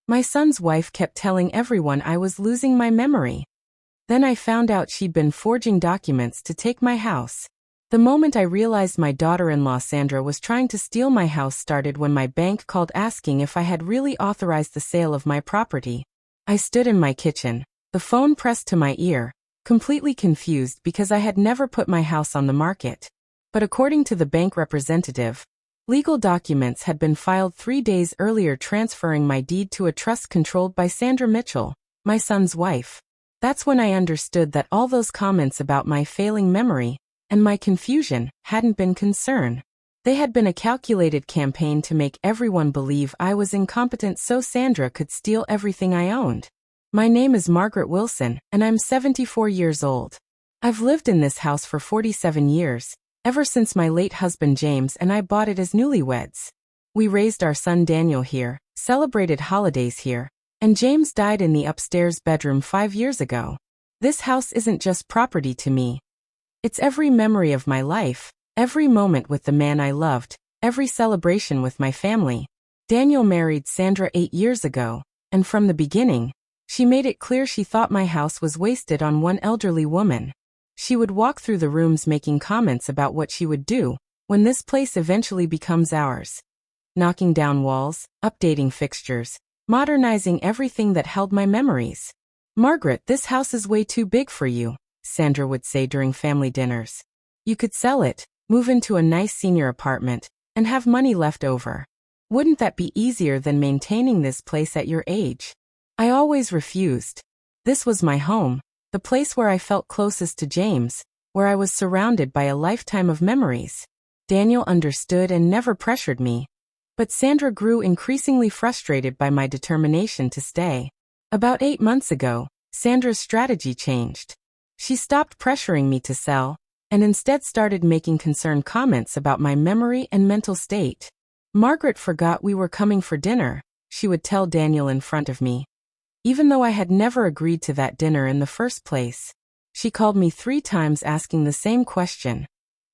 My son's wife kept telling everyone I was losing my memory. Then I found out she'd been forging documents to take my house. The moment I realized my daughter-in-law Sandra was trying to steal my house started when my bank called asking if I had really authorized the sale of my property. I stood in my kitchen, the phone pressed to my ear, completely confused because I had never put my house on the market. But according to the bank representative, legal documents had been filed 3 days earlier transferring my deed to a trust controlled by Sandra Mitchell, my son's wife. That's when I understood that all those comments about my failing memory and my confusion hadn't been concern. They had been a calculated campaign to make everyone believe I was incompetent so Sandra could steal everything I owned. My name is Margaret Wilson, and I'm 74 years old. I've lived in this house for 47 years, ever since my late husband James and I bought it as newlyweds. We raised our son Daniel here, celebrated holidays here, and James died in the upstairs bedroom 5 years ago. This house isn't just property to me. It's every memory of my life, every moment with the man I loved, every celebration with my family. Daniel married Sandra 8 years ago, and from the beginning, she made it clear she thought my house was wasted on one elderly woman. She would walk through the rooms making comments about what she would do when this place eventually becomes ours. Knocking down walls, updating fixtures, modernizing everything that held my memories. "Margaret, this house is way too big for you," Sandra would say during family dinners. "You could sell it, move into a nice senior apartment, and have money left over. Wouldn't that be easier than maintaining this place at your age?" I always refused. This was my home, the place where I felt closest to James, where I was surrounded by a lifetime of memories. Daniel understood and never pressured me. But Sandra grew increasingly frustrated by my determination to stay. About 8 months ago, Sandra's strategy changed. She stopped pressuring me to sell, and instead started making concerned comments about my memory and mental state. "Margaret forgot we were coming for dinner," she would tell Daniel in front of me. Even though I had never agreed to that dinner in the first place. She called me 3 times asking the same question.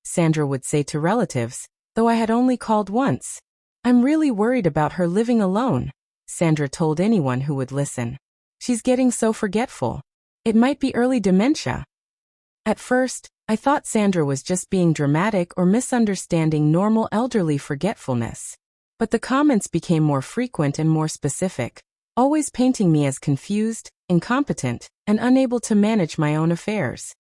Sandra would say to relatives, though I had only called once. "I'm really worried about her living alone," Sandra told anyone who would listen. "She's getting so forgetful. It might be early dementia." At first, I thought Sandra was just being dramatic or misunderstanding normal elderly forgetfulness. But the comments became more frequent and more specific, always painting me as confused, incompetent, and unable to manage my own affairs.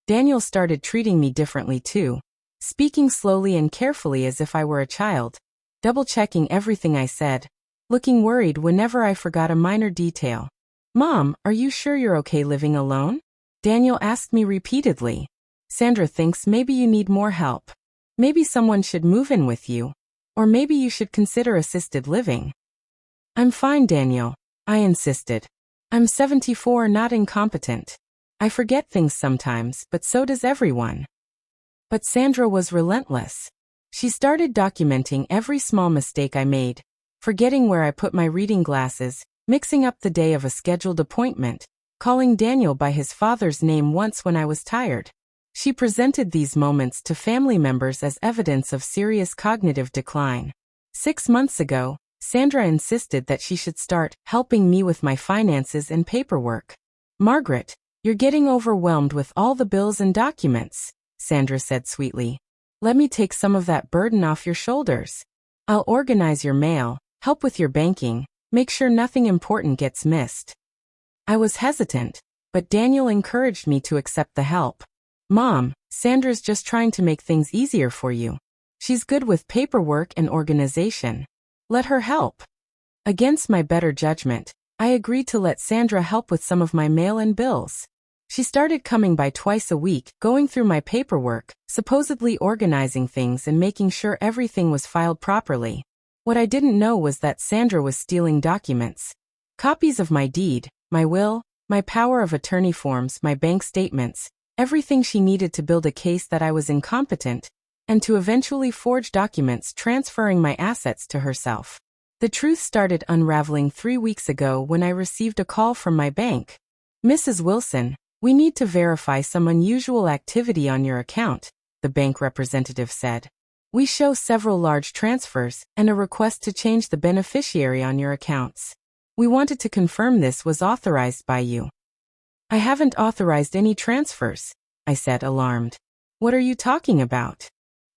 Daniel started treating me differently too, speaking slowly and carefully as if I were a child, double-checking everything I said, looking worried whenever I forgot a minor detail. "Mom, are you sure you're okay living alone?" Daniel asked me repeatedly. "Sandra thinks maybe you need more help. Maybe someone should move in with you. Or maybe you should consider assisted living." "I'm fine, Daniel," I insisted. "I'm 74, not incompetent. I forget things sometimes, but so does everyone." But Sandra was relentless. She started documenting every small mistake I made, forgetting where I put my reading glasses, mixing up the day of a scheduled appointment, calling Daniel by his father's name once when I was tired. She presented these moments to family members as evidence of serious cognitive decline. 6 months ago, Sandra insisted that she should start helping me with my finances and paperwork. "Margaret, you're getting overwhelmed with all the bills and documents," Sandra said sweetly. "Let me take some of that burden off your shoulders. I'll organize your mail, help with your banking, make sure nothing important gets missed." I was hesitant, but Daniel encouraged me to accept the help. "Mom, Sandra's just trying to make things easier for you. She's good with paperwork and organization. Let her help." Against my better judgment, I agreed to let Sandra help with some of my mail and bills. She started coming by twice a week, going through my paperwork, supposedly organizing things and making sure everything was filed properly. What I didn't know was that Sandra was stealing documents. Copies of my deed, my will, my power of attorney forms, my bank statements, everything she needed to build a case that I was incompetent, and to eventually forge documents transferring my assets to herself. The truth started unraveling 3 weeks ago when I received a call from my bank. "Mrs. Wilson, we need to verify some unusual activity on your account," the bank representative said. "We show several large transfers and a request to change the beneficiary on your accounts. We wanted to confirm this was authorized by you. I haven't authorized any transfers, I said, alarmed. What are you talking about?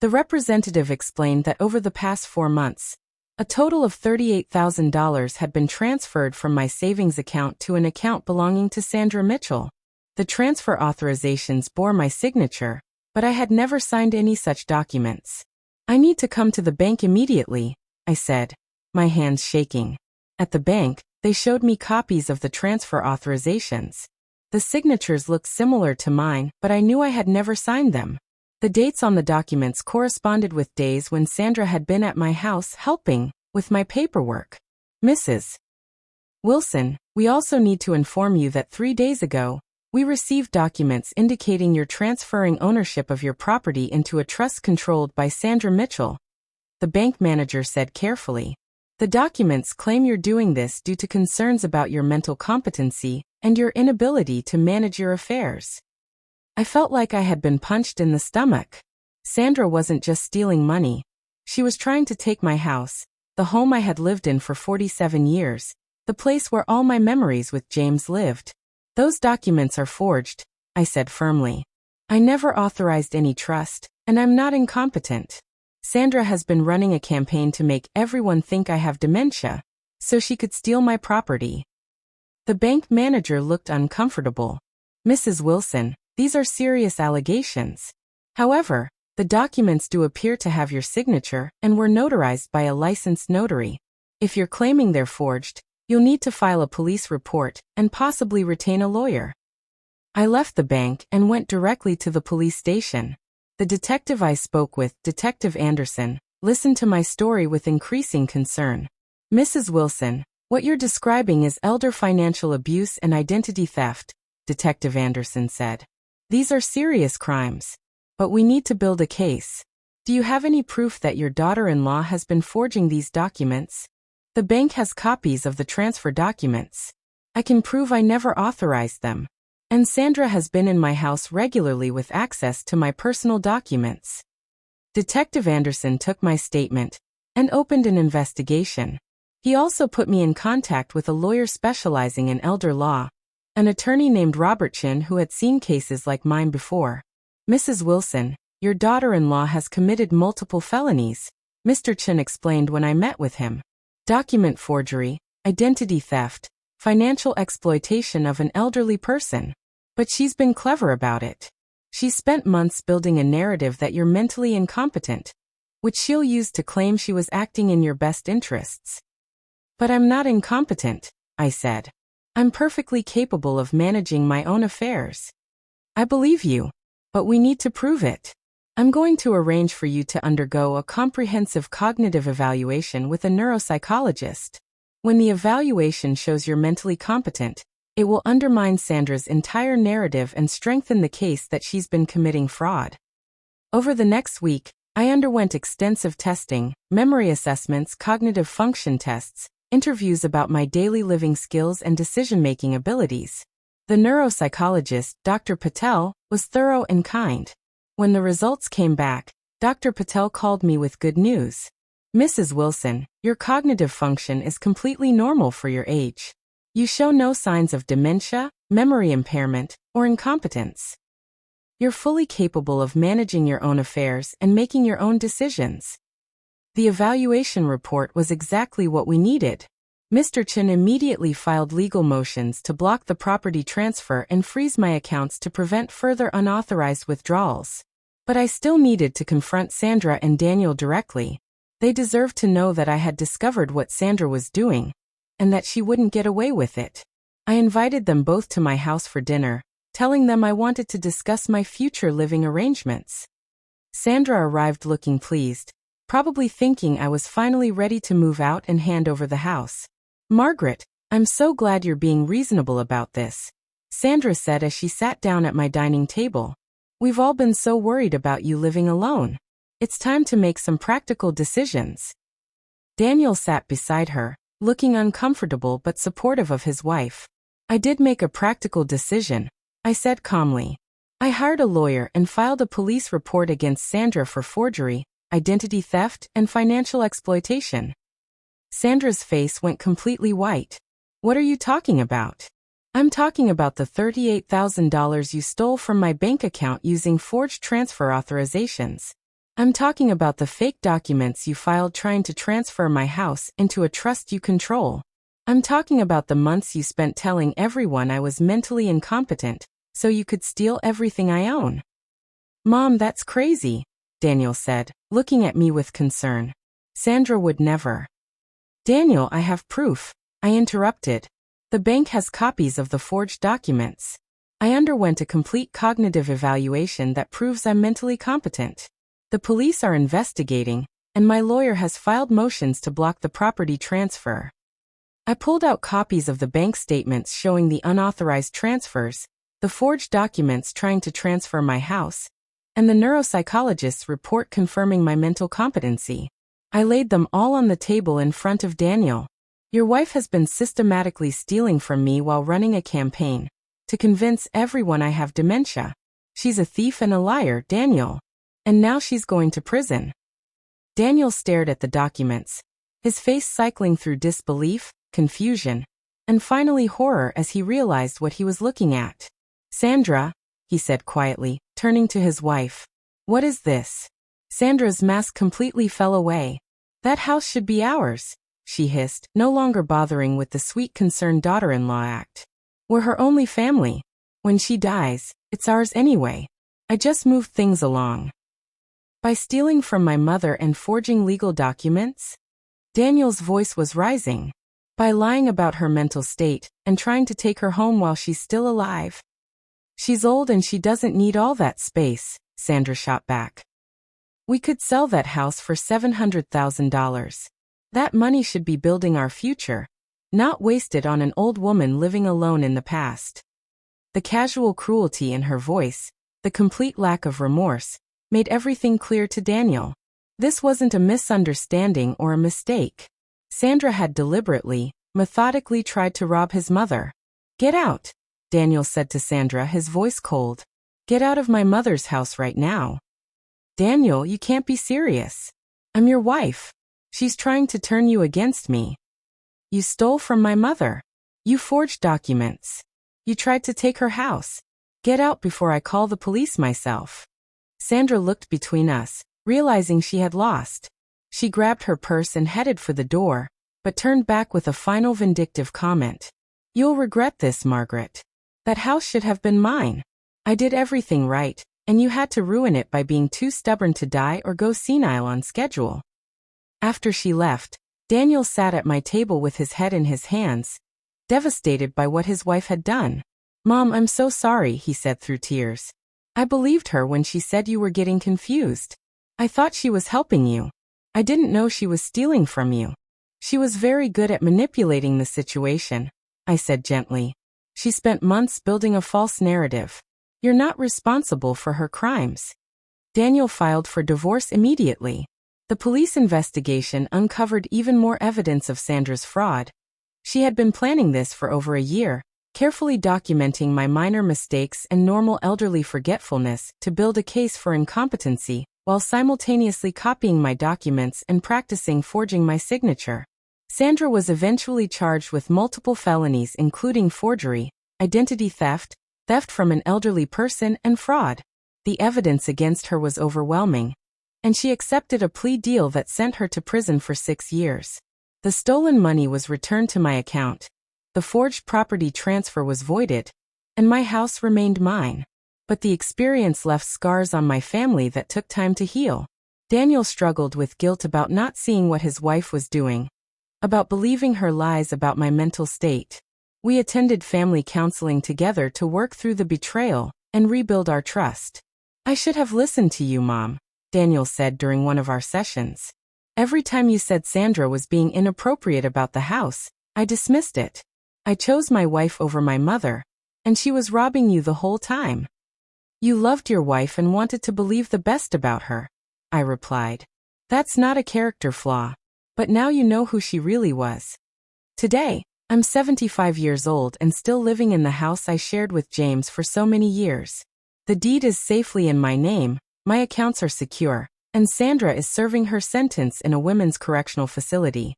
The representative explained that over the past 4 months, a total of $38,000 had been transferred from my savings account to an account belonging to Sandra Mitchell. The transfer authorizations bore my signature, but I had never signed any such documents. I need to come to the bank immediately, I said, my hands shaking. At the bank, they showed me copies of the transfer authorizations. The signatures looked similar to mine, but I knew I had never signed them. The dates on the documents corresponded with days when Sandra had been at my house helping with my paperwork. Mrs. Wilson, we also need to inform you that 3 days ago, we received documents indicating you're transferring ownership of your property into a trust controlled by Sandra Mitchell, the bank manager said carefully. The documents claim you're doing this due to concerns about your mental competency and your inability to manage your affairs. I felt like I had been punched in the stomach. Sandra wasn't just stealing money. She was trying to take my house, the home I had lived in for 47 years, the place where all my memories with James lived. Those documents are forged, I said firmly. I never authorized any trust, and I'm not incompetent. Sandra has been running a campaign to make everyone think I have dementia, so she could steal my property. The bank manager looked uncomfortable. Mrs. Wilson, these are serious allegations. However, the documents do appear to have your signature and were notarized by a licensed notary. If you're claiming they're forged, you'll need to file a police report and possibly retain a lawyer. I left the bank and went directly to the police station. The detective I spoke with, Detective Anderson, listened to my story with increasing concern. Mrs. Wilson, what you're describing is elder financial abuse and identity theft, Detective Anderson said. These are serious crimes. But we need to build a case. Do you have any proof that your daughter-in-law has been forging these documents? The bank has copies of the transfer documents. I can prove I never authorized them. And Sandra has been in my house regularly with access to my personal documents. Detective Anderson took my statement and opened an investigation. He also put me in contact with a lawyer specializing in elder law, an attorney named Robert Chin who had seen cases like mine before. Mrs. Wilson, your daughter-in-law has committed multiple felonies, Mr. Chin explained when I met with him. Document forgery, identity theft, financial exploitation of an elderly person. But she's been clever about it. She's spent months building a narrative that you're mentally incompetent, which she'll use to claim she was acting in your best interests. But I'm not incompetent, I said. I'm perfectly capable of managing my own affairs. I believe you, but we need to prove it. I'm going to arrange for you to undergo a comprehensive cognitive evaluation with a neuropsychologist. When the evaluation shows you're mentally competent, it will undermine Sandra's entire narrative and strengthen the case that she's been committing fraud. Over the next week, I underwent extensive testing, memory assessments, cognitive function tests, interviews about my daily living skills and decision-making abilities. The neuropsychologist, Dr. Patel, was thorough and kind. When the results came back, Dr. Patel called me with good news. Mrs. Wilson, your cognitive function is completely normal for your age. You show no signs of dementia, memory impairment, or incompetence. You're fully capable of managing your own affairs and making your own decisions. The evaluation report was exactly what we needed. Mr. Chin immediately filed legal motions to block the property transfer and freeze my accounts to prevent further unauthorized withdrawals. But I still needed to confront Sandra and Daniel directly. They deserved to know that I had discovered what Sandra was doing, and that she wouldn't get away with it. I invited them both to my house for dinner, telling them I wanted to discuss my future living arrangements. Sandra arrived looking pleased, probably thinking I was finally ready to move out and hand over the house. Margaret, I'm so glad you're being reasonable about this, Sandra said as she sat down at my dining table. We've all been so worried about you living alone. It's time to make some practical decisions. Daniel sat beside her, looking uncomfortable but supportive of his wife. I did make a practical decision, I said calmly. I hired a lawyer and filed a police report against Sandra for forgery, identity theft, and financial exploitation. Sandra's face went completely white. What are you talking about? I'm talking about the $38,000 you stole from my bank account using forged transfer authorizations. I'm talking about the fake documents you filed trying to transfer my house into a trust you control. I'm talking about the months you spent telling everyone I was mentally incompetent, so you could steal everything I own. Mom, that's crazy, Daniel said, looking at me with concern. Sandra would never. Daniel, I have proof, I interrupted. The bank has copies of the forged documents. I underwent a complete cognitive evaluation that proves I'm mentally competent. The police are investigating, and my lawyer has filed motions to block the property transfer. I pulled out copies of the bank statements showing the unauthorized transfers, the forged documents trying to transfer my house, and the neuropsychologist's report confirming my mental competency. I laid them all on the table in front of Daniel. Your wife has been systematically stealing from me while running a campaign to convince everyone I have dementia. She's a thief and a liar, Daniel. And now she's going to prison. Daniel stared at the documents, his face cycling through disbelief, confusion, and finally horror as he realized what he was looking at. Sandra, he said quietly, turning to his wife. What is this? Sandra's mask completely fell away. That house should be ours, she hissed, no longer bothering with the sweet concerned daughter-in-law act. We're her only family. When she dies, it's ours anyway. I just moved things along. By stealing from my mother and forging legal documents? Daniel's voice was rising. By lying about her mental state and trying to take her home while she's still alive. She's old and she doesn't need all that space, Sandra shot back. We could sell that house for $700,000. That money should be building our future, not wasted on an old woman living alone in the past. The casual cruelty in her voice, the complete lack of remorse, made everything clear to Daniel. This wasn't a misunderstanding or a mistake. Sandra had deliberately, methodically tried to rob his mother. Get out, Daniel said to Sandra, his voice cold. Get out of my mother's house right now. Daniel, you can't be serious. I'm your wife. She's trying to turn you against me. You stole from my mother. You forged documents. You tried to take her house. Get out before I call the police myself. Sandra looked between us, realizing she had lost. She grabbed her purse and headed for the door, but turned back with a final vindictive comment. You'll regret this, Margaret. That house should have been mine. I did everything right, and you had to ruin it by being too stubborn to die or go senile on schedule. After she left, Daniel sat at my table with his head in his hands, devastated by what his wife had done. Mom, I'm so sorry, he said through tears. I believed her when she said you were getting confused. I thought she was helping you. I didn't know she was stealing from you. She was very good at manipulating the situation, I said gently. She spent months building a false narrative. You're not responsible for her crimes. Daniel filed for divorce immediately. The police investigation uncovered even more evidence of Sandra's fraud. She had been planning this for over a year, carefully documenting my minor mistakes and normal elderly forgetfulness to build a case for incompetency, while simultaneously copying my documents and practicing forging my signature. Sandra was eventually charged with multiple felonies including forgery, identity theft, theft from an elderly person, and fraud. The evidence against her was overwhelming, and she accepted a plea deal that sent her to prison for 6 years. The stolen money was returned to my account. The forged property transfer was voided, and my house remained mine. But the experience left scars on my family that took time to heal. Daniel struggled with guilt about not seeing what his wife was doing, about believing her lies about my mental state. We attended family counseling together to work through the betrayal and rebuild our trust. I should have listened to you, Mom, Daniel said during one of our sessions. Every time you said Sandra was being inappropriate about the house, I dismissed it. I chose my wife over my mother, and she was robbing you the whole time. You loved your wife and wanted to believe the best about her, I replied. That's not a character flaw, but now you know who she really was. Today, I'm 75 years old and still living in the house I shared with James for so many years. The deed is safely in my name, my accounts are secure, and Sandra is serving her sentence in a women's correctional facility.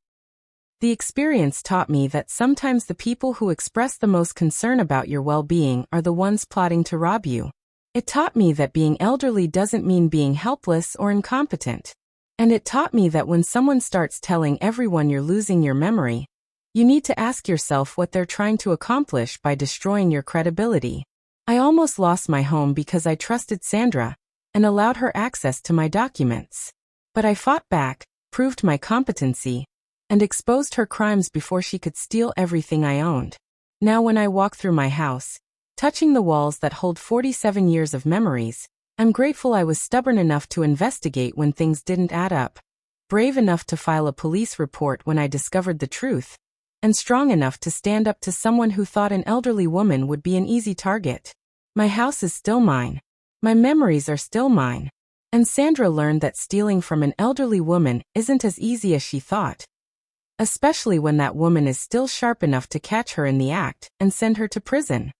The experience taught me that sometimes the people who express the most concern about your well-being are the ones plotting to rob you. It taught me that being elderly doesn't mean being helpless or incompetent. And it taught me that when someone starts telling everyone you're losing your memory, you need to ask yourself what they're trying to accomplish by destroying your credibility. I almost lost my home because I trusted Sandra and allowed her access to my documents. But I fought back, proved my competency, and exposed her crimes before she could steal everything I owned. Now when I walk through my house, touching the walls that hold 47 years of memories, I'm grateful I was stubborn enough to investigate when things didn't add up, brave enough to file a police report when I discovered the truth, and strong enough to stand up to someone who thought an elderly woman would be an easy target. My house is still mine. My memories are still mine. And Sandra learned that stealing from an elderly woman isn't as easy as she thought, especially when that woman is still sharp enough to catch her in the act and send her to prison.